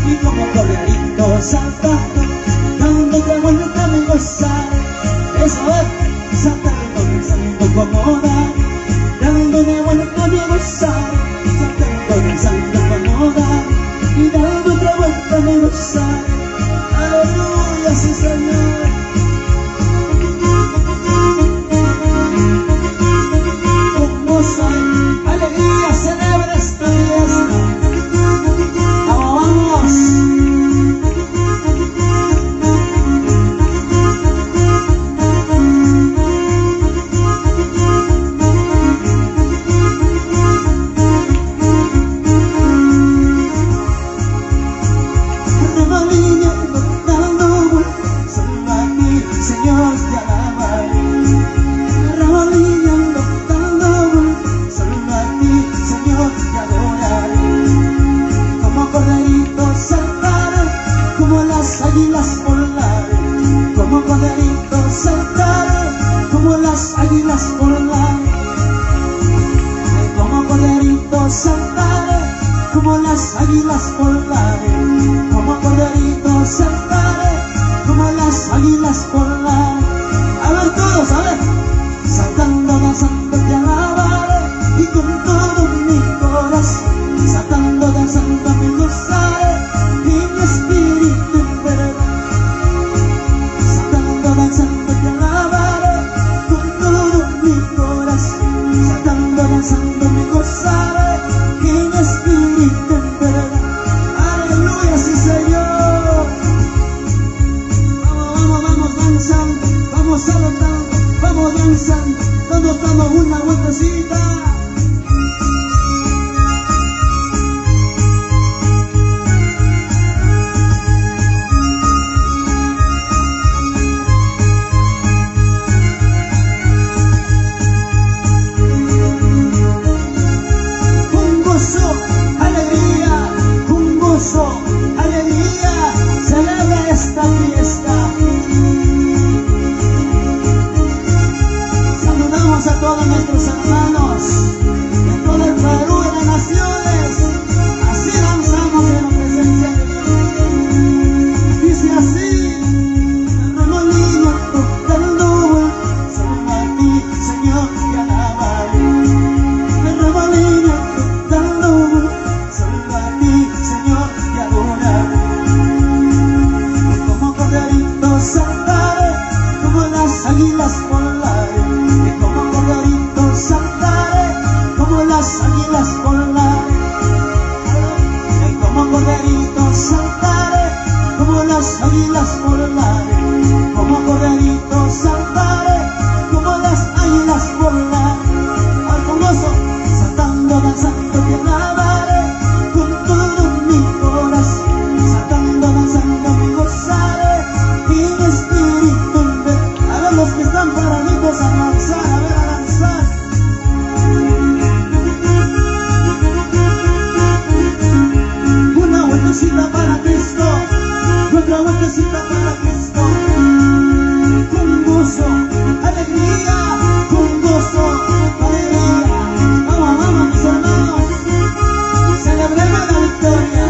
y como corderito saltando, dándote vuelta me gozaré. Eso es, saltando, danzando como David, dándome vuelta me gozaré. Saltando, danzando como David y dándote vuelta me gozaré. Aleluya, sí Señor. Con gozo, alegría, celebra esta fiesta. Vamos. Águilas volaré, como corderito saltaré, como las águilas volaré. Como corderito saltaré, como las águilas volaré. Como corderito saltaré, como las águilas volaré. A ver todos, a ver. Saltando, danzando te alabaré, y con todo mi corazón, saltando, danzando me gozaré, y mi espíritu en verdad. Saltando, danzando te alabaré, con todo mi corazón, saltando, danzando me gozaré, y mi espíritu en verdad. Aleluya, sí Señor. Vamos danzando, vamos saltando, vamos danzando, dando una vueltecita. Con gozo, alegría, celebra esta fiesta. Saludamos a todos nuestros hermanos de todo el Perú y las naciones. Así danzamos en la presencia de Dios. Dice así: el remolino tocando, solo a ti, Señor, te alabaré. El remolino tocando, solo a ti, Señor, te adoraré. Como corderito saltaré, como las águilas volaré. Como corderito saltaré, como las águilas volaré. Como corderito saltaré, como las águilas volaré. Como corderito saltaré, como las águilas volaré. Al con gozo, saltando, danzando te alabaré, con todo mi corazón, saltando, danzando me gozaré, y mi espíritu en verdad. A ver los que están paraditos a danzar, a ver a danzar. Una vueltecita para Cristo, y otra vueltecita para Cristo. Con gozo, alegría, con gozo, alegría. Vamos mis hermanos, celebremos la victoria.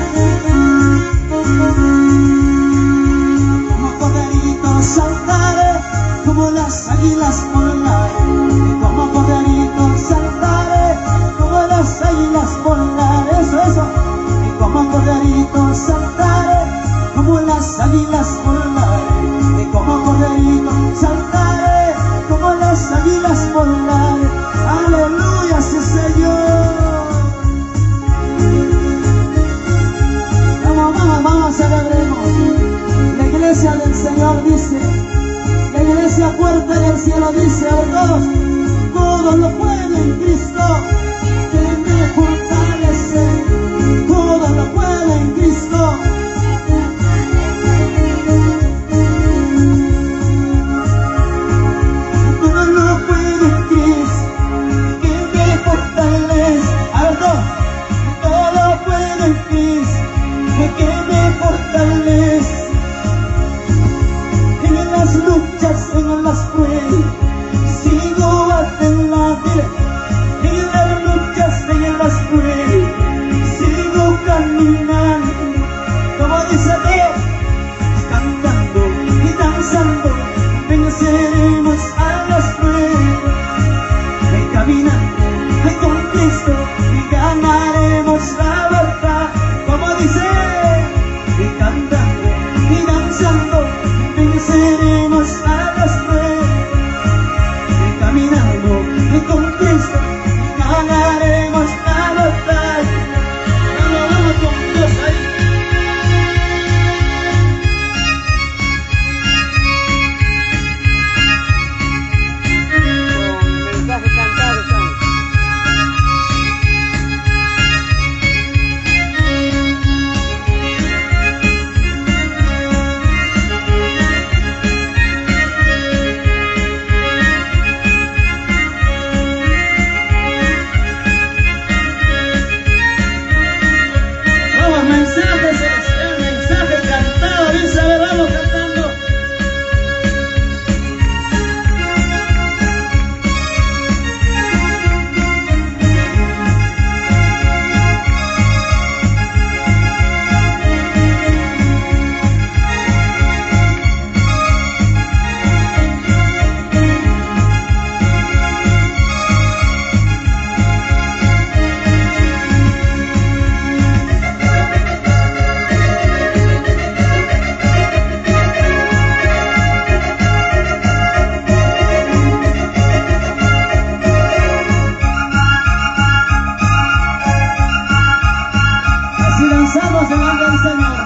Como corderito saltaré, como las águilas volaré. Como corderito saltaré, como las águilas volaré. Eso. Y como corderito saltaré, como las águilas volaré. Y como corderito saltaré, como las águilas volaré. Aleluya, sí Señor. Vamos, celebremos. La iglesia del Señor dice, la iglesia fuerte del cielo dice, a ver todos, todo lo puedo en Cristo que me fortalece. Todo lo puedo en Cristo. Todo lo puedo en Cristo que me fortalece. A ver todos, todo lo puedo en Cristo que me fortalece. En las luchas, en las pruebas, sigo adelante. En las luchas, en las pruebas, sigo caminando. Como dice todo, cantando y danzando, venceremos a las pruebas, caminando con Cristo y ganaremos la batalla. Como dice, cantando y danzando, venceremos a las pruebas, caminando con Cristo y ganaremos la batalla. Vamos con Dios ahí. Con mensaje cantado estamos. Mensaje celestial, mensaje cantado, dice, a ver, vamos cantando. Danzamos delante del Señor.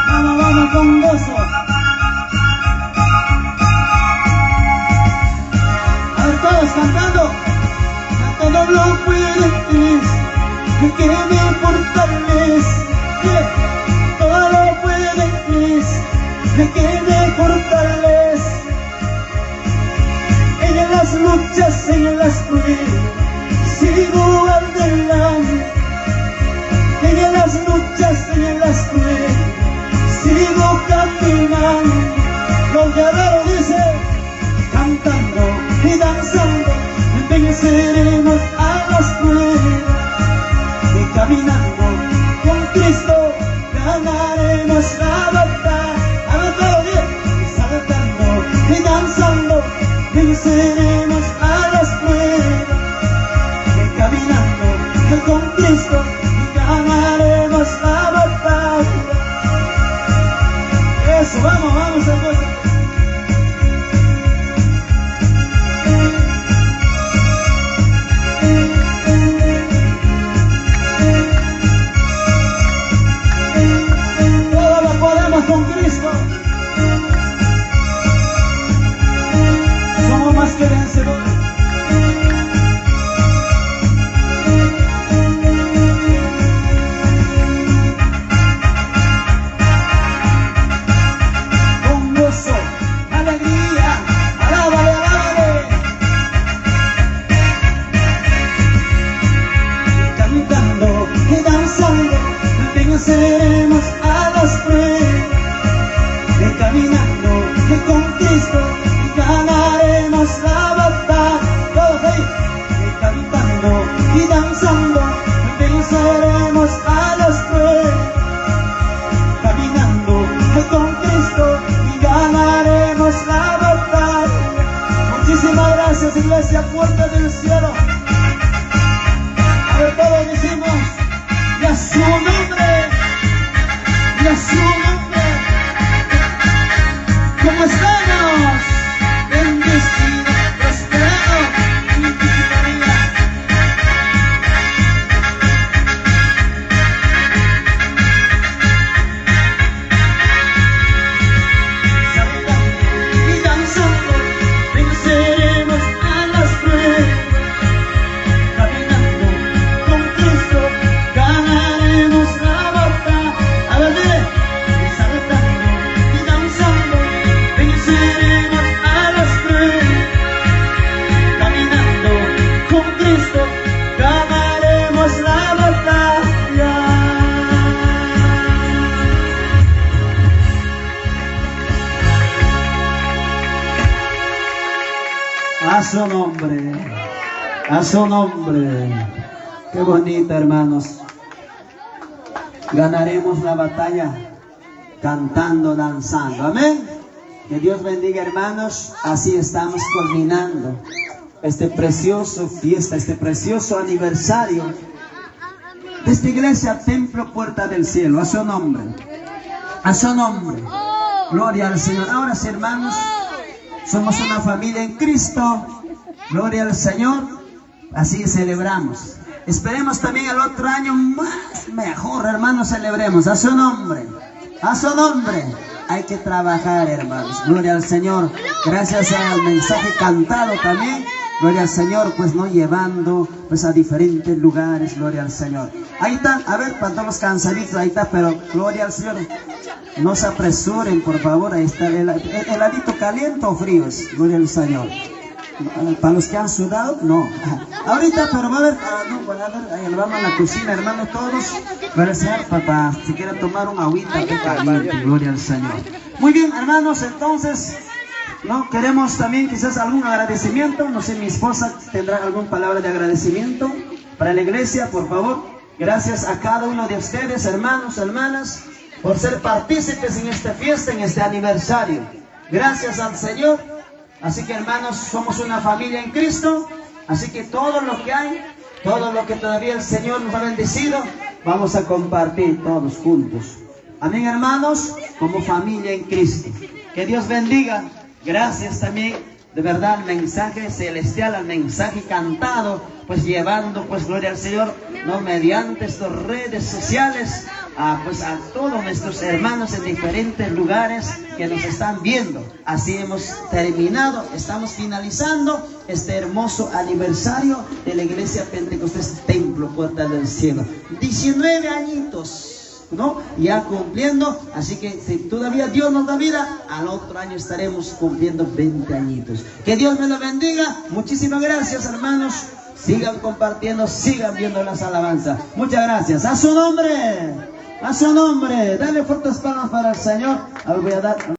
Vamos, vamos con gozo. A ver, todos cantando. Todo lo puede Cristo, que me fortalece. Todo lo puede Cristo, que me fortalece. En las luchas, en las pruebas, sigo adelante. En las luchas y en las pruebas sigo caminando. Los guerreros dicen, cantando y danzando, venceremos a las pruebas. Y caminando con Cristo ganaremos la batalla. A ver todo bien, saltando y danzando, venceremos a las pruebas. Y caminando con Cristo ganaremos la batalla. Eso, vamos, vamos a ver. Todo lo podemos con Cristo. Somos más que vencedores. Venceremos a las pruebas, caminando con Cristo y ganaremos la batalla. Todos ahí, cantando y danzando, venceremos a las pruebas, caminando con Cristo y ganaremos la batalla. Muchísimas gracias, Iglesia Puerta del Cielo. A ver, todos decimos, y a su nombre, y a su nombre, como estamos, bendecidos, prosperados y victoria. Saltando y danzando, venceremos a las pruebas, caminando con Cristo, ganaremos la batalla. A ver, saltando y danzando, venceremos a las pruebas, caminando con Cristo, ganaremos la batalla. A su nombre, a su nombre. Qué bonita, hermanos. Ganaremos la batalla. cantando, danzando. Amén. Que Dios bendiga, hermanos. Así estamos culminando este precioso fiesta, este precioso aniversario de esta iglesia, Templo Puerta del Cielo. A su nombre. A su nombre. Gloria al Señor. Ahora sí, hermanos, somos una familia en Cristo. Gloria al Señor. Así celebramos. Esperemos también el otro año más mejor, hermanos, celebremos. A su nombre. A su nombre. Hay que trabajar, hermanos. Gloria al Señor. Gracias al mensaje cantado también. Gloria al Señor, pues no llevando pues a diferentes lugares. Gloria al Señor. Ahí está, a ver, para todos los cansaditos, ahí está, pero gloria al Señor. No se apresuren, por favor. Ahí está el heladito, caliente o frío. Gloria al Señor. Para los que han sudado, no. Ahorita, pero va a ver, ahí vamos a la cocina, hermanos, todos. Para ser, papá, si quieren tomar un agüita, que caliente, gloria al Señor. Muy bien, hermanos, entonces, ¿no? Queremos también quizás algún agradecimiento. No sé, mi esposa tendrá alguna palabra de agradecimiento para la iglesia, por favor. Gracias a cada uno de ustedes, hermanos, hermanas, por ser partícipes en esta fiesta, en este aniversario. Gracias al Señor. Así que, hermanos, somos una familia en Cristo. Así que todo lo que hay, todo lo que todavía el Señor nos ha bendecido, vamos a compartir todos juntos. Amén, hermanos, como familia en Cristo. Que Dios bendiga. Gracias también, de verdad, al mensaje celestial, al mensaje cantado, pues llevando, pues gloria al Señor, no mediante estas redes sociales, pues a todos nuestros hermanos en diferentes lugares que nos están viendo. Así hemos terminado, estamos finalizando este hermoso aniversario de la Iglesia Pentecostés Templo Puerta del Cielo. 19 añitos, ¿no? Ya cumpliendo, así que si todavía Dios nos da vida, al otro año estaremos cumpliendo 20 añitos. Que Dios me lo bendiga. Muchísimas gracias, hermanos. Sigan compartiendo, sigan viendo las alabanzas. Muchas gracias. A su nombre. A su nombre. Dale fuertes palmas para el Señor. Ahora voy a dar